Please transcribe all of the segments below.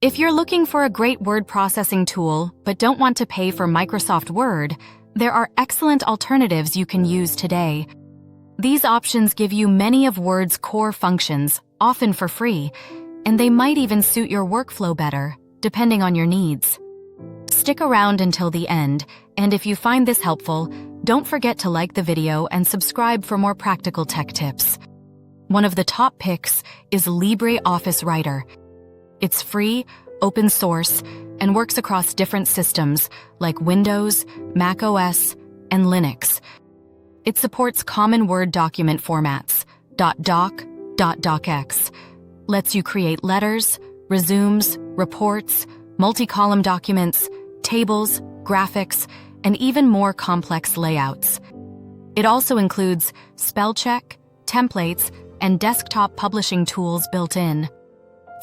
If you're looking for a great word processing tool but don't want to pay for Microsoft Word, there are excellent alternatives you can use today. These options give you many of Word's core functions, often for free, and they might even suit your workflow better, depending on your needs. Stick around until the end, and if you find this helpful, don't forget to like the video and subscribe for more practical tech tips. One of the top picks is LibreOffice Writer. It's free, open source, and works across different systems like Windows, Mac OS, and Linux. It supports common Word document formats, .doc, .docx, lets you create letters, resumes, reports, multi-column documents, tables, graphics, and even more complex layouts. It also includes spell check, templates, and desktop publishing tools built in.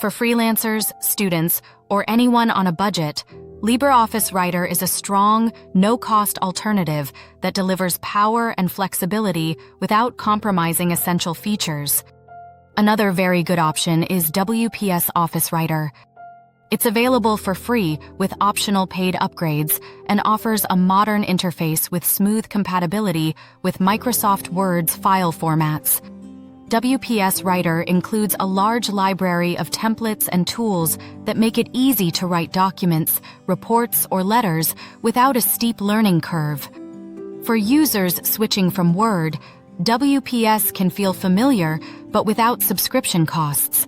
For freelancers, students, or anyone on a budget, LibreOffice Writer is a strong, no-cost alternative that delivers power and flexibility without compromising essential features. Another very good option is WPS Office Writer. It's available for free with optional paid upgrades and offers a modern interface with smooth compatibility with Microsoft Word's file formats. WPS Writer includes a large library of templates and tools that make it easy to write documents, reports, or letters without a steep learning curve. For users switching from Word, WPS can feel familiar but without subscription costs.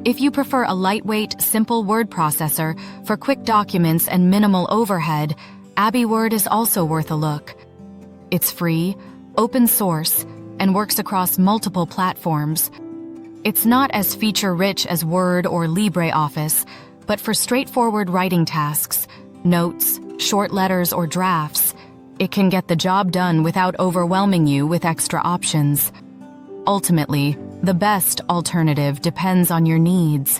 If you prefer a lightweight, simple word processor for quick documents and minimal overhead, AbiWord is also worth a look. It's free, open source, and works across multiple platforms. It's not as feature-rich as Word or LibreOffice, but for straightforward writing tasks, notes, short letters, or drafts, it can get the job done without overwhelming you with extra options. Ultimately, the best alternative depends on your needs.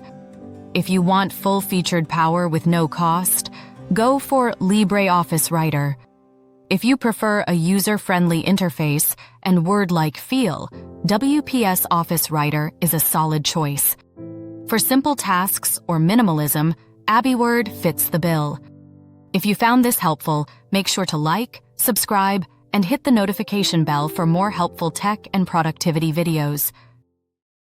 If you want full-featured power with no cost, go for LibreOffice Writer. If you prefer a user-friendly interface and Word-like feel, WPS Office Writer is a solid choice. For simple tasks or minimalism, AbiWord fits the bill. If you found this helpful, make sure to like, subscribe, and hit the notification bell for more helpful tech and productivity videos.